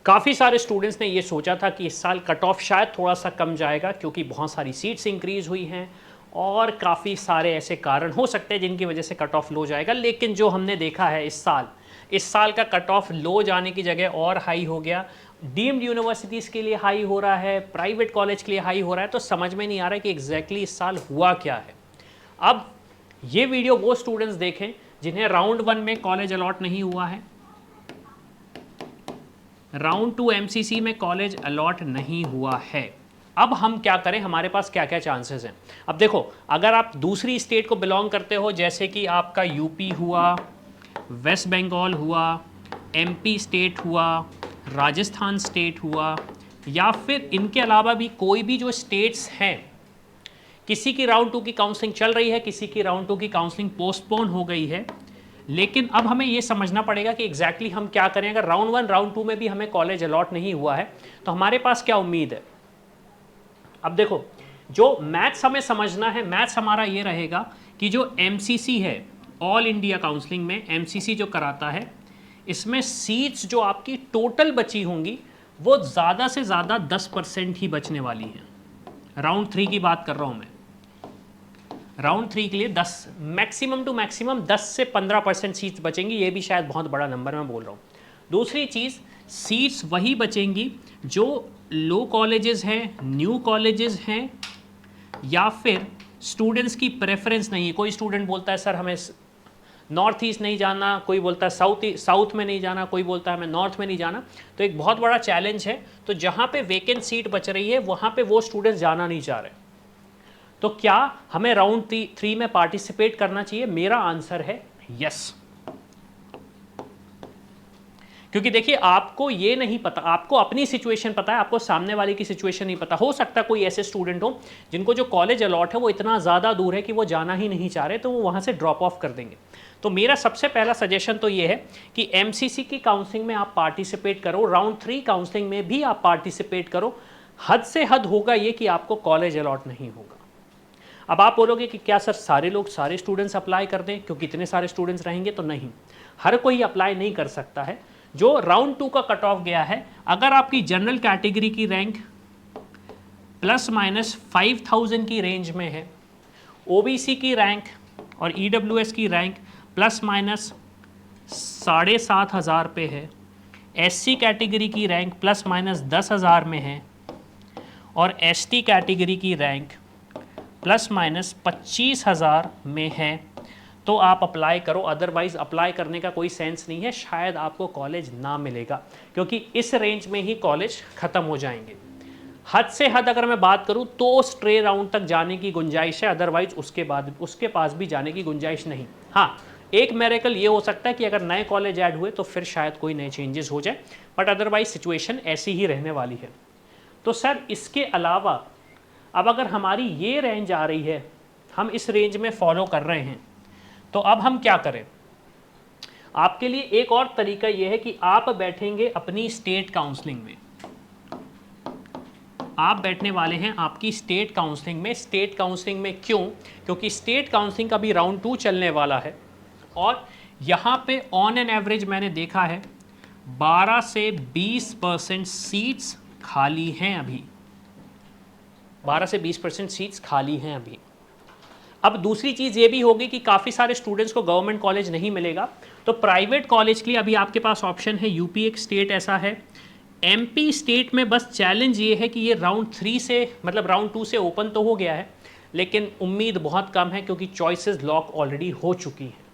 काफ़ी सारे स्टूडेंट्स ने ये सोचा था कि इस साल कट ऑफ शायद थोड़ा सा कम जाएगा क्योंकि बहुत सारी सीट्स इंक्रीज़ हुई हैं और काफ़ी सारे ऐसे कारण हो सकते हैं जिनकी वजह से कट ऑफ लो जाएगा। लेकिन जो हमने देखा है इस साल का कट ऑफ लो जाने की जगह और हाई हो गया। डीम्ड यूनिवर्सिटीज़ के लिए हाई हो रहा है, प्राइवेट कॉलेज के लिए हाई हो रहा है। तो समझ में नहीं आ रहा है कि एग्जैक्टली इस साल हुआ क्या है। अब ये वीडियो वो स्टूडेंट्स देखें जिन्हें राउंड 1 में कॉलेज अलॉट नहीं हुआ है, राउंड 2 एमसीसी में कॉलेज अलॉट नहीं हुआ है। अब हम क्या करें, हमारे पास क्या क्या चांसेस हैं। अब देखो, अगर आप दूसरी स्टेट को बिलोंग करते हो, जैसे कि आपका यूपी हुआ, वेस्ट बंगाल हुआ, एमपी स्टेट हुआ, राजस्थान स्टेट हुआ, या फिर इनके अलावा भी कोई भी जो स्टेट्स हैं, किसी की राउंड 2 की काउंसलिंग चल रही है, किसी की राउंड 2 की काउंसलिंग पोस्टपोन हो गई है, लेकिन अब हमें ये समझना पड़ेगा कि एग्जैक्टली हम क्या करें। अगर राउंड 1 राउंड 2 में भी हमें कॉलेज अलॉट नहीं हुआ है तो हमारे पास क्या उम्मीद है। अब देखो, जो मैथ्स हमें समझना है, मैथ्स हमारा ये रहेगा कि जो एमसीसी है, ऑल इंडिया काउंसलिंग में एमसीसी जो कराता है, इसमें सीट्स जो आपकी टोटल बची होंगी वो ज़्यादा से ज़्यादा 10% ही बचने वाली हैं। राउंड 3 की बात कर रहा हूँ मैं। राउंड 3 के लिए 10 मैक्सिमम टू मैक्सिमम 10 से 15% सीट्स बचेंगी। ये भी शायद बहुत बड़ा नंबर मैं बोल रहा हूँ। दूसरी चीज़, सीट्स वही बचेंगी जो लो कॉलेजेस हैं, न्यू कॉलेजेस हैं, या फिर स्टूडेंट्स की प्रेफरेंस नहीं है। कोई स्टूडेंट बोलता है सर हमें नॉर्थ ईस्ट नहीं जाना, कोई बोलता है साउथ में नहीं जाना, कोई बोलता है हमें नॉर्थ में नहीं जाना। तो एक बहुत बड़ा चैलेंज है। तो जहाँ पे वेकेंट सीट बच रही है वहाँ पे वो स्टूडेंट्स जाना नहीं चाह रहे। तो क्या हमें राउंड 3 में पार्टिसिपेट करना चाहिए? मेरा आंसर है यस। क्योंकि देखिए, आपको ये नहीं पता, आपको अपनी सिचुएशन पता है, आपको सामने वाले की सिचुएशन नहीं पता। हो सकता है कोई ऐसे स्टूडेंट हो जिनको जो कॉलेज अलॉट है वो इतना ज़्यादा दूर है कि वो जाना ही नहीं चाह रहे, तो वो वहाँ से ड्रॉप ऑफ कर देंगे। तो मेरा सबसे पहला सजेशन तो ये है कि एमसीसी की काउंसलिंग में आप पार्टिसिपेट करो, राउंड 3 काउंसलिंग में भी आप पार्टिसिपेट करो। हद से हद होगा ये कि आपको कॉलेज अलॉट नहीं होगा। अब आप बोलोगे कि क्या सर सारे स्टूडेंट्स अप्लाई कर दें क्योंकि इतने सारे स्टूडेंट्स रहेंगे? तो नहीं, हर कोई अप्लाई नहीं कर सकता है। जो राउंड 2 का कट ऑफ गया है, अगर आपकी जनरल कैटेगरी की रैंक ±5000 की रेंज में है, ओबीसी की रैंक और ईडब्ल्यूएस की रैंक ±7500 पे है, एससी कैटेगरी की रैंक ±10,000 में है, और एसटी कैटेगरी की रैंक ±25,000 में है, तो आप अप्लाई करो। अदरवाइज़ अप्लाई करने का कोई सेंस नहीं है, शायद आपको कॉलेज ना मिलेगा क्योंकि इस रेंज में ही कॉलेज ख़त्म हो जाएंगे। हद से हद अगर मैं बात करूं तो स्ट्रे राउंड तक जाने की गुंजाइश है, अदरवाइज उसके पास भी जाने की गुंजाइश नहीं। हाँ, एक मेरेकल ये हो सकता है कि अगर नए कॉलेज ऐड हुए तो फिर शायद कोई नए चेंजेस हो जाए, बट अदरवाइज सिचुएशन ऐसी ही रहने वाली है। तो सर इसके अलावा अब अगर हमारी ये रेंज आ रही है, हम इस रेंज में फॉलो कर रहे हैं, तो अब हम क्या करें? आपके लिए एक और तरीका यह है कि आप बैठेंगे अपनी स्टेट काउंसलिंग में। आप बैठने वाले हैं आपकी स्टेट काउंसलिंग में। स्टेट काउंसलिंग में क्यों? क्योंकि स्टेट काउंसलिंग का भी राउंड 2 चलने वाला है और यहाँ पे ऑन एन एवरेज मैंने देखा है 12 से 20% सीट्स खाली हैं अभी। 12 से 20% सीट्स खाली हैं अभी। अब दूसरी चीज़ ये भी होगी कि काफ़ी सारे स्टूडेंट्स को गवर्नमेंट कॉलेज नहीं मिलेगा, तो प्राइवेट कॉलेज के लिए अभी आपके पास ऑप्शन है। यूपी एक स्टेट ऐसा है, एमपी स्टेट में बस चैलेंज ये है कि ये राउंड 3 से मतलब राउंड 2 से ओपन तो हो गया है, लेकिन उम्मीद बहुत कम है क्योंकि चॉइसेस लॉक ऑलरेडी हो चुकी हैं।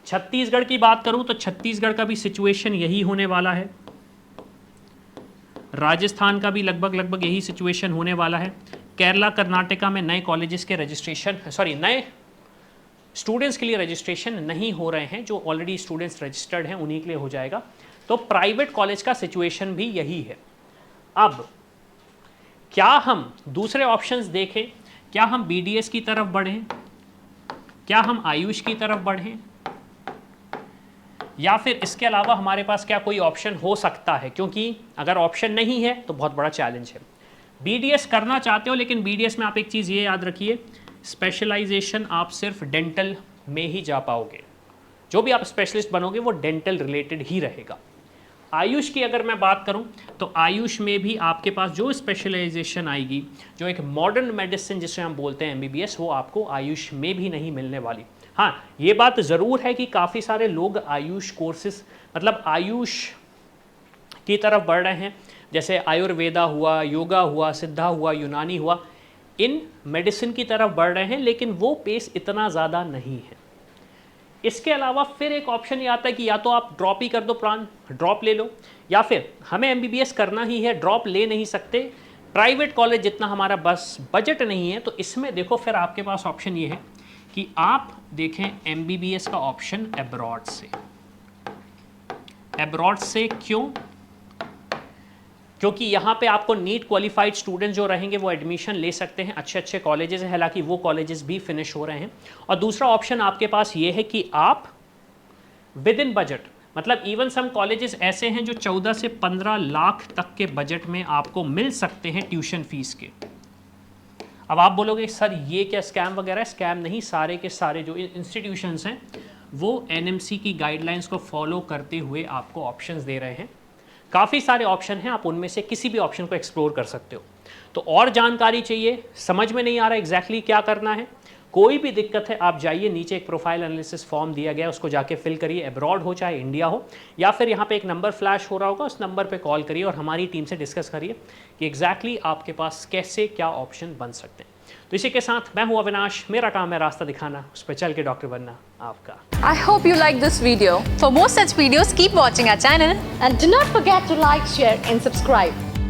छत्तीसगढ़ की बात करूं तो छत्तीसगढ़ का भी सिचुएशन यही होने वाला है। राजस्थान का भी लगभग यही सिचुएशन होने वाला है। केरला कर्नाटका में नए कॉलेजेस के नए स्टूडेंट्स के लिए रजिस्ट्रेशन नहीं हो रहे हैं। जो ऑलरेडी स्टूडेंट्स रजिस्टर्ड हैं उन्हीं के लिए हो जाएगा। तो प्राइवेट कॉलेज का सिचुएशन भी यही है। अब क्या हम दूसरे ऑप्शंस देखें? क्या हम बीडीएस की तरफ बढ़ें? क्या हम आयुष की तरफ बढ़ें? या फिर इसके अलावा हमारे पास क्या कोई ऑप्शन हो सकता है? क्योंकि अगर ऑप्शन नहीं है तो बहुत बड़ा चैलेंज है। बीडीएस करना चाहते हो, लेकिन बीडीएस में आप एक चीज़ ये याद रखिए, स्पेशलाइजेशन आप सिर्फ डेंटल में ही जा पाओगे। जो भी आप स्पेशलिस्ट बनोगे वो डेंटल रिलेटेड ही रहेगा। आयुष की अगर मैं बात करूं तो आयुष में भी आपके पास जो स्पेशलाइजेशन आएगी, जो एक मॉडर्न मेडिसिन जिसे हम बोलते हैं एमबीबीएस, वो आपको आयुष में भी नहीं मिलने वाली। हाँ, ये बात ज़रूर है कि काफ़ी सारे लोग आयुष कोर्सेज मतलब आयुष की तरफ बढ़ रहे हैं, जैसे आयुर्वेदा हुआ, योगा हुआ, सिद्धा हुआ, यूनानी हुआ, इन मेडिसिन की तरफ बढ़ रहे हैं, लेकिन वो पेस इतना ज़्यादा नहीं है। इसके अलावा फिर एक ऑप्शन ये आता है कि या तो आप ड्रॉप ही कर दो, प्लान ड्रॉप ले लो, या फिर हमें एमबीबीएस करना ही है, ड्रॉप ले नहीं सकते, प्राइवेट कॉलेज जितना हमारा बस बजट नहीं है, तो इसमें देखो फिर आपके पास ऑप्शन ये है कि आप देखें एमबीबीएस का ऑप्शन एब्रॉड से। एब्रॉड से क्यों? क्योंकि यहाँ पे आपको नीट क्वालिफाइड स्टूडेंट जो रहेंगे वो एडमिशन ले सकते हैं, अच्छे अच्छे कॉलेजेस हैं, हालांकि वो कॉलेजेस भी फिनिश हो रहे हैं। और दूसरा ऑप्शन आपके पास ये है कि आप विद इन बजट, मतलब इवन सम कॉलेजेस ऐसे हैं जो 14 से 15 लाख तक के बजट में आपको मिल सकते हैं ट्यूशन फीस के। अब आप बोलोगे सर ये क्या स्कैम वगैरह? स्कैम नहीं, सारे के सारे जो इंस्टीट्यूशंस हैं वो एनएमसी की गाइडलाइंस को फॉलो करते हुए आपको ऑप्शंस दे रहे हैं। काफ़ी सारे ऑप्शन हैं, आप उनमें से किसी भी ऑप्शन को एक्सप्लोर कर सकते हो। तो और जानकारी चाहिए, समझ में नहीं आ रहा एग्जैक्टली क्या करना है, कोई भी दिक्कत है, आप जाइए, नीचे एक प्रोफाइल एनालिसिस फॉर्म दिया गया है, उसको जाके फिल करिए, अब्रॉड हो चाहे इंडिया हो, या फिर यहाँ पे एक नंबर फ्लैश हो रहा होगा, उस नंबर पे कॉल करिए और हमारी टीम से डिस्कस करिए कि एग्जैक्टली आपके पास कैसे क्या ऑप्शन बन सकते हैं। तो इसी के साथ मैं हूँ अविनाश, मेरा काम है रास्ता दिखाना, उस पर चल के डॉक्टर बनना आपका। I hope you like this video. For more such videos, keep watching our channel. And do not forget to like, share and subscribe.